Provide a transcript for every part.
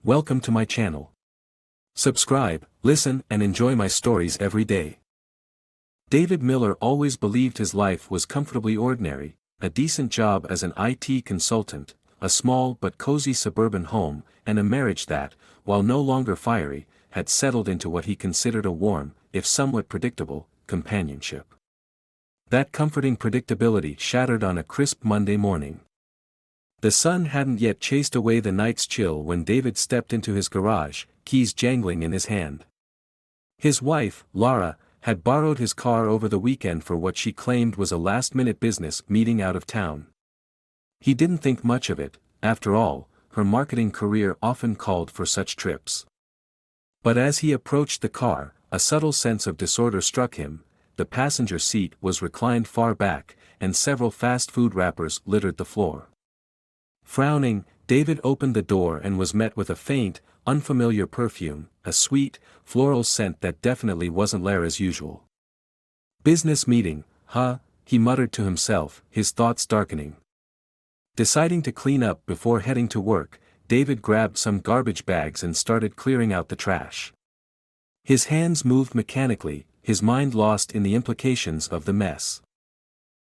Welcome to my channel. Subscribe, listen, and enjoy my stories every day. David Miller always believed his life was comfortably ordinary, a decent job as an IT consultant, a small but cozy suburban home, and a marriage that, while no longer fiery, had settled into what he considered a warm, if somewhat predictable, companionship. That comforting predictability shattered on a crisp Monday morning. The sun hadn't yet chased away the night's chill when David stepped into his garage, keys jangling in his hand. His wife, Laura, had borrowed his car over the weekend for what she claimed was a last-minute business meeting out of town. He didn't think much of it, after all, her marketing career often called for such trips. But as he approached the car, a subtle sense of disorder struck him. The passenger seat was reclined far back, and several fast food wrappers littered the floor. Frowning, David opened the door and was met with a faint, unfamiliar perfume, a sweet, floral scent that definitely wasn't Lara's usual. Business meeting, huh? He muttered to himself, his thoughts darkening. Deciding to clean up before heading to work, David grabbed some garbage bags and started clearing out the trash. His hands moved mechanically, his mind lost in the implications of the mess.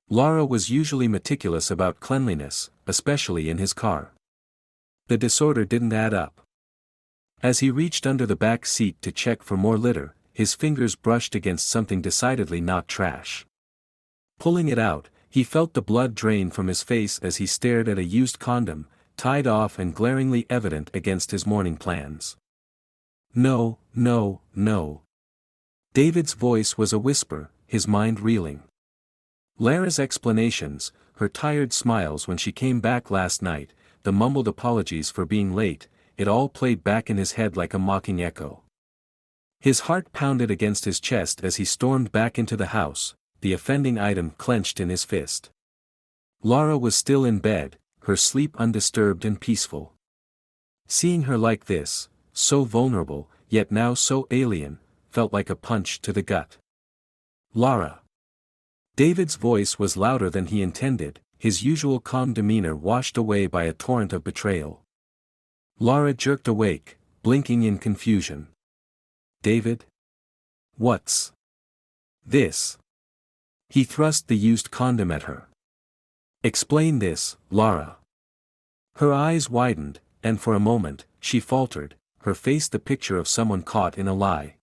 Laura was usually meticulous about cleanliness, especially in his car. The disorder didn't add up. As he reached under the back seat to check for more litter, his fingers brushed against something decidedly not trash. Pulling it out, he felt the blood drain from his face as he stared at a used condom, tied off and glaringly evident against his morning plans. No, no, no. David's voice was a whisper, his mind reeling. Lara's explanations, her tired smiles when she came back last night, the mumbled apologies for being late, it all played back in his head like a mocking echo. His heart pounded against his chest as he stormed back into the house, the offending item clenched in his fist. Laura was still in bed, her sleep undisturbed and peaceful. Seeing her like this, so vulnerable, yet now so alien, felt like a punch to the gut. Laura. David's voice was louder than he intended, his usual calm demeanor washed away by a torrent of betrayal. Laura jerked awake, blinking in confusion. David? What's this? He thrust the used condom at her. Explain this, Laura. Her eyes widened, and for a moment, she faltered, her face the picture of someone caught in a lie.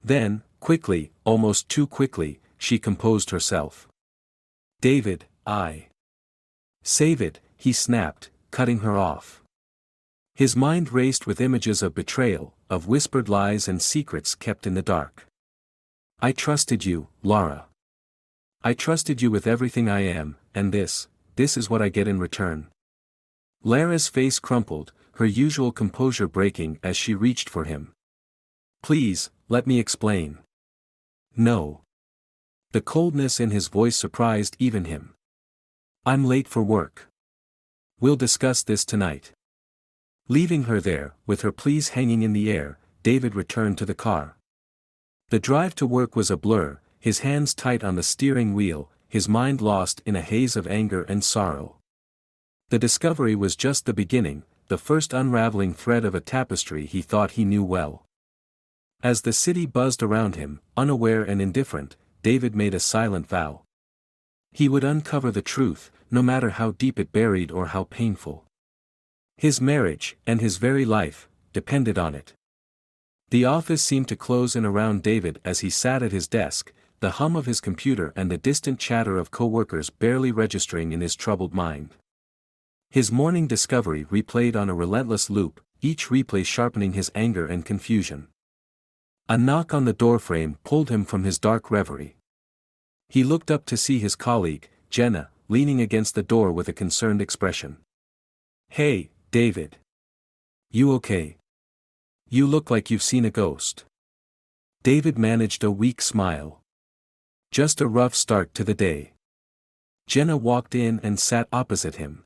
Then, quickly, almost too quickly, she composed herself. David, Save it, he snapped, cutting her off. His mind raced with images of betrayal, of whispered lies and secrets kept in the dark. I trusted you, Laura. I trusted you with everything I am, and this is what I get in return. Lara's face crumpled, her usual composure breaking as she reached for him. Please, let me explain. No. The coldness in his voice surprised even him. I'm late for work. We'll discuss this tonight. Leaving her there, with her pleas hanging in the air, David returned to the car. The drive to work was a blur, his hands tight on the steering wheel, his mind lost in a haze of anger and sorrow. The discovery was just the beginning, the first unraveling thread of a tapestry he thought he knew well. As the city buzzed around him, unaware and indifferent, David made a silent vow. He would uncover the truth, no matter how deep it buried or how painful. His marriage, and his very life, depended on it. The office seemed to close in around David as he sat at his desk, the hum of his computer and the distant chatter of coworkers barely registering in his troubled mind. His morning discovery replayed on a relentless loop, each replay sharpening his anger and confusion. A knock on the doorframe pulled him from his dark reverie. He looked up to see his colleague, Jenna, leaning against the door with a concerned expression. Hey, David. You okay? You look like you've seen a ghost. David managed a weak smile. Just a rough start to the day. Jenna walked in and sat opposite him.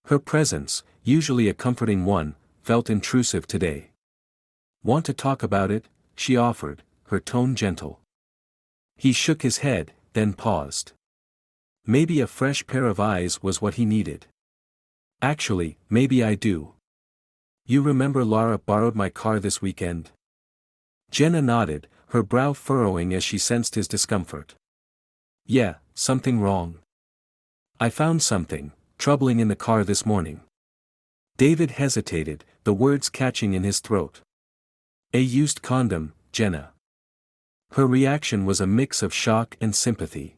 Her presence, usually a comforting one, felt intrusive today. Want to talk about it? She offered, her tone gentle. He shook his head, then paused. Maybe a fresh pair of eyes was what he needed. Actually, maybe I do. You remember Laura borrowed my car this weekend? Jenna nodded, her brow furrowing as she sensed his discomfort. Yeah, something wrong. I found something troubling in the car this morning. David hesitated, the words catching in his throat. A used condom, Jenna. Her reaction was a mix of shock and sympathy.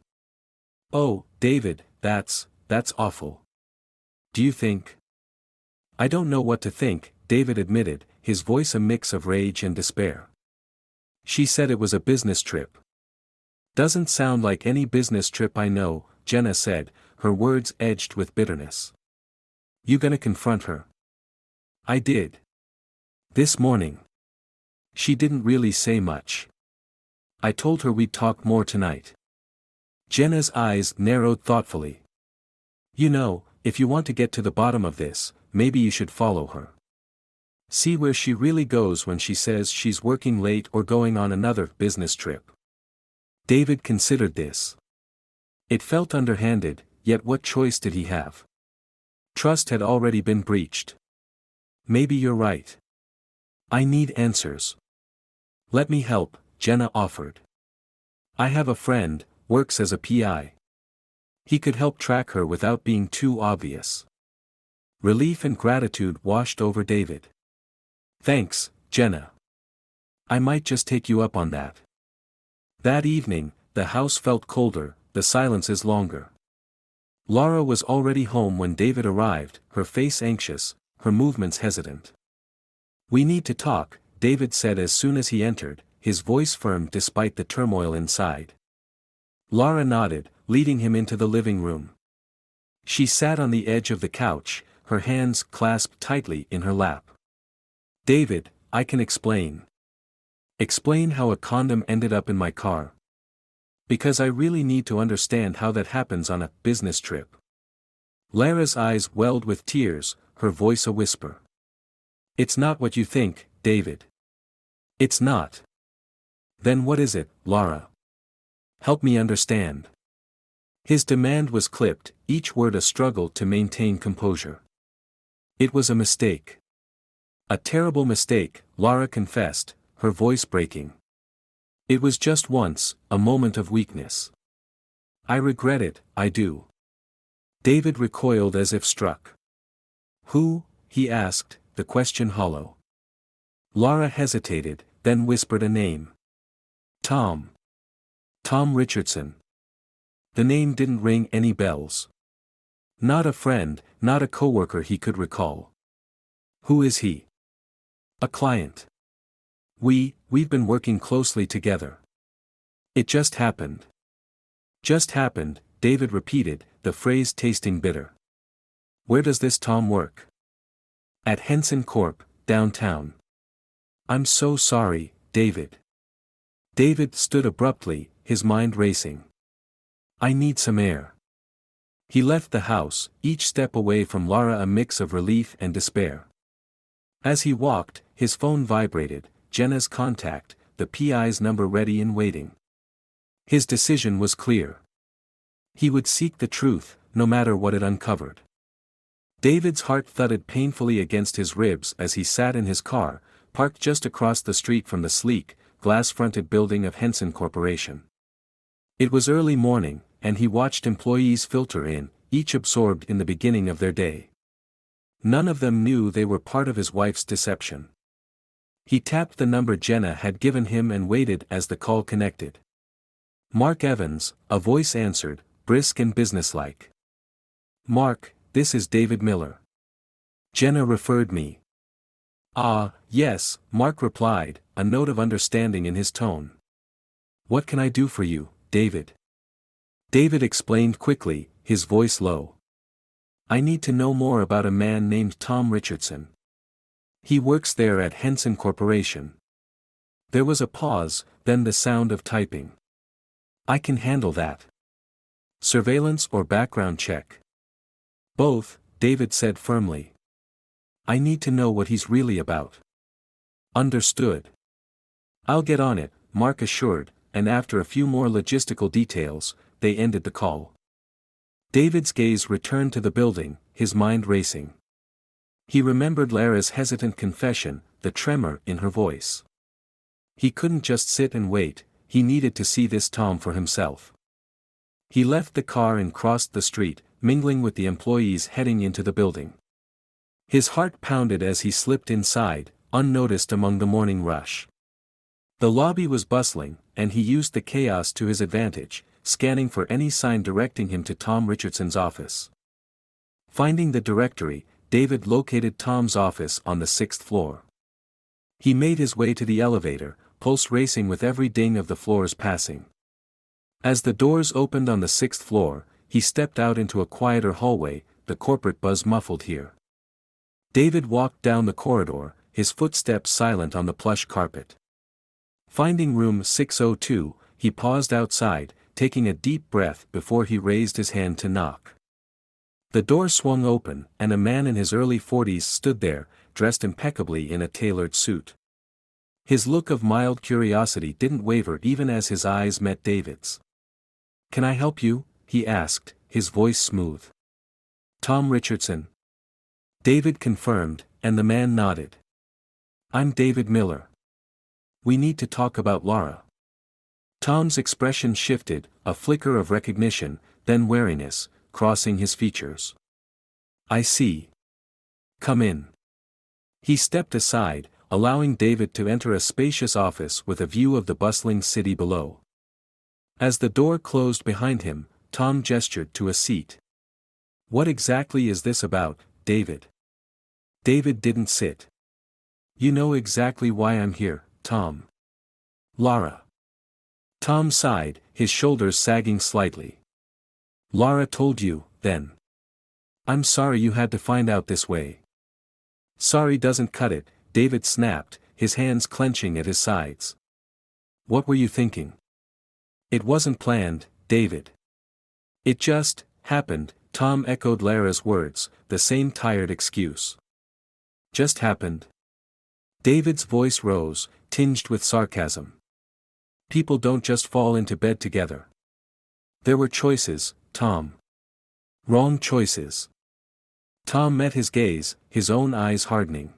Oh, David, that's awful. Do you think? I don't know what to think, David admitted, his voice a mix of rage and despair. She said it was a business trip. Doesn't sound like any business trip I know, Jenna said, her words edged with bitterness. You gonna confront her? I did. This morning. She didn't really say much. I told her we'd talk more tonight. Jenna's eyes narrowed thoughtfully. You know, if you want to get to the bottom of this, maybe you should follow her. See where she really goes when she says she's working late or going on another business trip. David considered this. It felt underhanded, yet what choice did he have? Trust had already been breached. Maybe you're right. I need answers. Let me help, Jenna offered. I have a friend, works as a PI. He could help track her without being too obvious. Relief and gratitude washed over David. Thanks, Jenna. I might just take you up on that. That evening, the house felt colder, the silences longer. Laura was already home when David arrived, her face anxious, her movements hesitant. We need to talk, David said as soon as he entered, his voice firm despite the turmoil inside. Laura nodded, leading him into the living room. She sat on the edge of the couch, her hands clasped tightly in her lap. David, I can explain. Explain how a condom ended up in my car. Because I really need to understand how that happens on a business trip. Lara's eyes welled with tears, her voice a whisper. It's not what you think, David. It's not. Then what is it, Laura? Help me understand. His demand was clipped, each word a struggle to maintain composure. It was a mistake. A terrible mistake, Laura confessed, her voice breaking. It was just once, a moment of weakness. I regret it, I do. David recoiled as if struck. Who? He asked, the question hollow. Laura hesitated, then whispered a name. Tom. Tom Richardson. The name didn't ring any bells. Not a friend, not a coworker he could recall. Who is he? A client. We've been working closely together. It just happened. Just happened, David repeated, the phrase tasting bitter. Where does this Tom work? At Henson Corp, downtown. I'm so sorry, David. David stood abruptly, his mind racing. I need some air. He left the house, each step away from Laura a mix of relief and despair. As he walked, his phone vibrated, Jenna's contact, the PI's number ready and waiting. His decision was clear. He would seek the truth, no matter what it uncovered. David's heart thudded painfully against his ribs as he sat in his car, parked just across the street from the sleek, glass-fronted building of Henson Corporation. It was early morning, and he watched employees filter in, each absorbed in the beginning of their day. None of them knew they were part of his wife's deception. He tapped the number Jenna had given him and waited as the call connected. Mark Evans, a voice answered, brisk and businesslike. Mark, this is David Miller. Jenna referred me. Ah, yes, Mark replied, a note of understanding in his tone. What can I do for you, David? David explained quickly, his voice low. I need to know more about a man named Tom Richardson. He works there at Henson Corporation. There was a pause, then the sound of typing. I can handle that. Surveillance or background check? Both, David said firmly. I need to know what he's really about. Understood. I'll get on it, Mark assured, and after a few more logistical details, they ended the call. David's gaze returned to the building, his mind racing. He remembered Lara's hesitant confession, the tremor in her voice. He couldn't just sit and wait, he needed to see this Tom for himself. He left the car and crossed the street, mingling with the employees heading into the building. His heart pounded as he slipped inside, unnoticed among the morning rush. The lobby was bustling, and he used the chaos to his advantage, scanning for any sign directing him to Tom Richardson's office. Finding the directory, David located Tom's office on the 6th floor. He made his way to the elevator, pulse racing with every ding of the floors passing. As the doors opened on the 6th floor, he stepped out into a quieter hallway, the corporate buzz muffled here. David walked down the corridor, his footsteps silent on the plush carpet. Finding room 602, he paused outside, taking a deep breath before he raised his hand to knock. The door swung open, and a man in his early 40s stood there, dressed impeccably in a tailored suit. His look of mild curiosity didn't waver even as his eyes met David's. "Can I help you?" he asked, his voice smooth. "Tom Richardson?" David confirmed, and the man nodded. "I'm David Miller. We need to talk about Lara." Tom's expression shifted, a flicker of recognition, then wariness, crossing his features. "I see. Come in." He stepped aside, allowing David to enter a spacious office with a view of the bustling city below. As the door closed behind him, Tom gestured to a seat. "What exactly is this about, David?" David didn't sit. "You know exactly why I'm here, Tom." "Lara." Tom sighed, his shoulders sagging slightly. "Lara told you, then. I'm sorry you had to find out this way." "Sorry doesn't cut it," David snapped, his hands clenching at his sides. "What were you thinking?" "It wasn't planned, David. It just happened," Tom echoed Lara's words, the same tired excuse. "Just happened?" David's voice rose, tinged with sarcasm. "People don't just fall into bed together. There were choices, Tom. Wrong choices." Tom met his gaze, his own eyes hardening.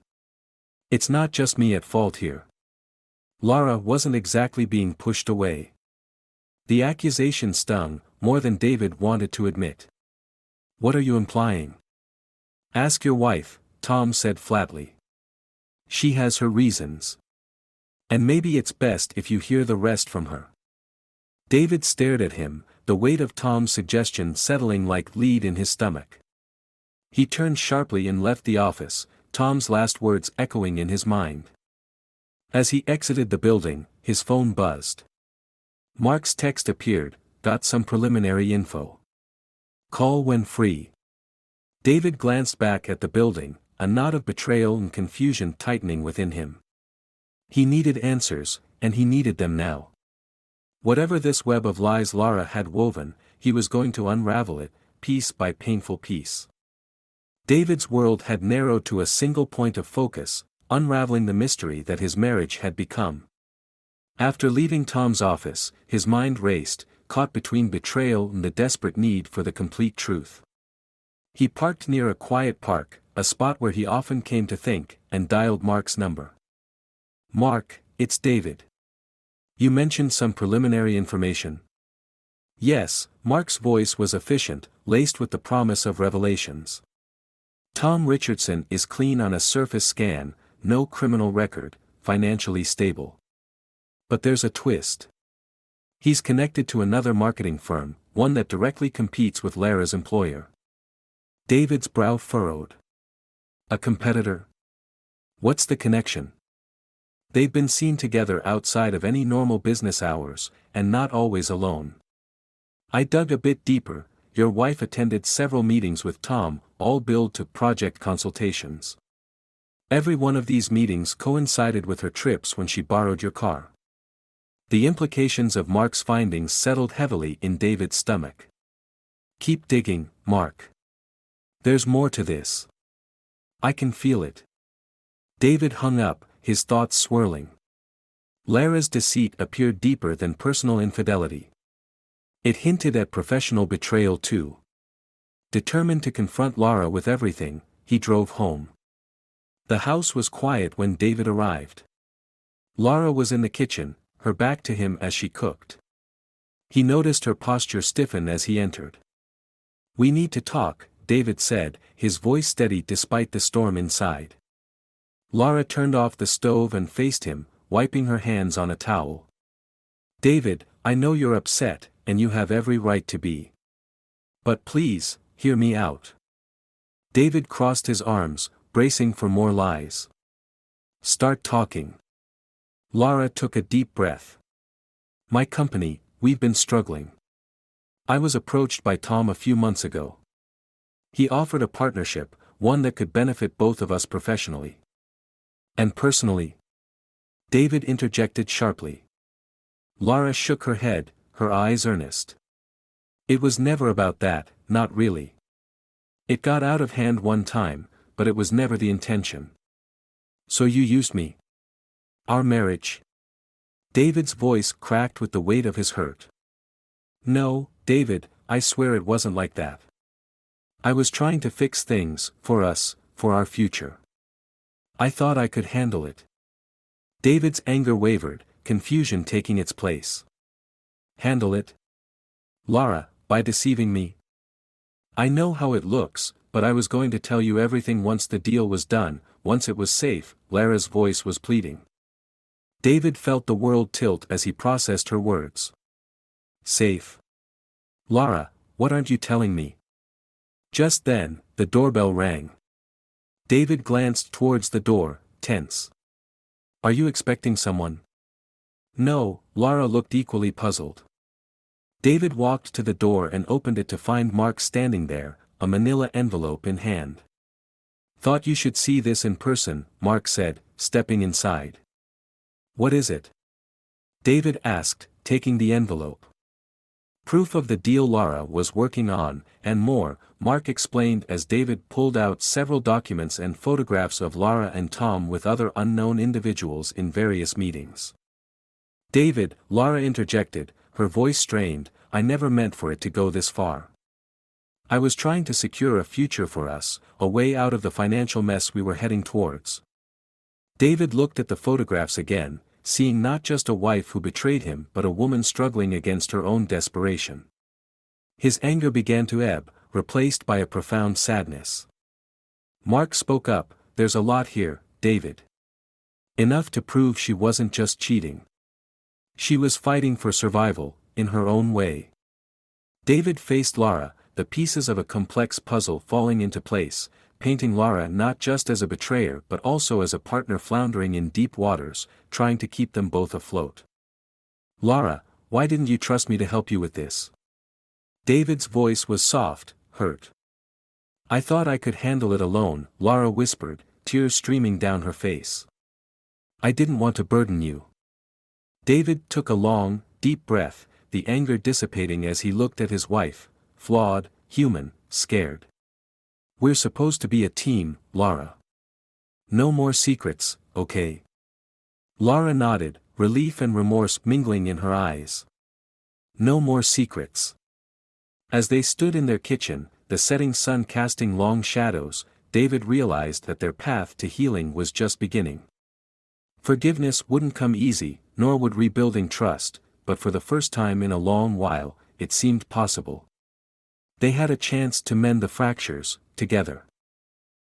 "It's not just me at fault here. Lara wasn't exactly being pushed away." The accusation stung, more than David wanted to admit. "What are you implying?" "Ask your wife," Tom said flatly. "She has her reasons. And maybe it's best if you hear the rest from her." David stared at him, the weight of Tom's suggestion settling like lead in his stomach. He turned sharply and left the office, Tom's last words echoing in his mind. As he exited the building, his phone buzzed. Mark's text appeared, "Got some preliminary info. Call when free." David glanced back at the building, a knot of betrayal and confusion tightening within him. He needed answers, and he needed them now. Whatever this web of lies Lara had woven, he was going to unravel it, piece by painful piece. David's world had narrowed to a single point of focus, unraveling the mystery that his marriage had become. After leaving Tom's office, his mind raced, caught between betrayal and the desperate need for the complete truth. He parked near a quiet park, a spot where he often came to think, and dialed Mark's number. "Mark, it's David. You mentioned some preliminary information." "Yes," Mark's voice was efficient, laced with the promise of revelations. "Tom Richardson is clean on a surface scan, no criminal record, financially stable. But there's a twist. He's connected to another marketing firm, one that directly competes with Lara's employer." David's brow furrowed. "A competitor? What's the connection?" "They've been seen together outside of any normal business hours, and not always alone. I dug a bit deeper. Your wife attended several meetings with Tom, all billed to project consultations. Every one of these meetings coincided with her trips when she borrowed your car." The implications of Mark's findings settled heavily in David's stomach. "Keep digging, Mark. There's more to this. I can feel it." David hung up, his thoughts swirling. Lara's deceit appeared deeper than personal infidelity. It hinted at professional betrayal too. Determined to confront Lara with everything, he drove home. The house was quiet when David arrived. Laura was in the kitchen, her back to him as she cooked. He noticed her posture stiffen as he entered. "We need to talk," David said, his voice steady despite the storm inside. Laura turned off the stove and faced him, wiping her hands on a towel. "David, I know you're upset, and you have every right to be. But please, hear me out." David crossed his arms, bracing for more lies. "Start talking." Laura took a deep breath. "My company, we've been struggling. I was approached by Tom a few months ago. He offered a partnership, one that could benefit both of us professionally. And personally?" David interjected sharply. Laura shook her head, her eyes earnest. "It was never about that, not really. It got out of hand one time, but it was never the intention." "So you used me? Our marriage?" David's voice cracked with the weight of his hurt. "No, David, I swear it wasn't like that. I was trying to fix things, for us, for our future. I thought I could handle it." David's anger wavered, confusion taking its place. "Handle it? Laura, by deceiving me? I know how it looks, but I was going to tell you everything once the deal was done, once it was safe," Laura's voice was pleading. David felt the world tilt as he processed her words. "Safe? Laura, what aren't you telling me?" Just then, the doorbell rang. David glanced towards the door, tense. "Are you expecting someone?" "No," Laura looked equally puzzled. David walked to the door and opened it to find Mark standing there, a manila envelope in hand. "Thought you should see this in person," Mark said, stepping inside. "What is it?" David asked, taking the envelope. Proof of the deal Laura was working on, and more, Mark explained as David pulled out several documents and photographs of Laura and Tom with other unknown individuals in various meetings. "David," Laura interjected, her voice strained, "I never meant for it to go this far. I was trying to secure a future for us, a way out of the financial mess we were heading towards." David looked at the photographs again, seeing not just a wife who betrayed him but a woman struggling against her own desperation. His anger began to ebb, replaced by a profound sadness. Mark spoke up, "There's a lot here, David. Enough to prove she wasn't just cheating. She was fighting for survival, in her own way." David faced Laura, the pieces of a complex puzzle falling into place, painting Laura not just as a betrayer but also as a partner floundering in deep waters, trying to keep them both afloat. "Laura, why didn't you trust me to help you with this?" David's voice was soft, hurt. "I thought I could handle it alone," Laura whispered, tears streaming down her face. "I didn't want to burden you." David took a long, deep breath, the anger dissipating as he looked at his wife, flawed, human, scared. "We're supposed to be a team, Laura. No more secrets, okay?" Laura nodded, relief and remorse mingling in her eyes. No more secrets. As they stood in their kitchen, the setting sun casting long shadows, David realized that their path to healing was just beginning. Forgiveness wouldn't come easy, nor would rebuilding trust, but for the first time in a long while, it seemed possible. They had a chance to mend the fractures, together.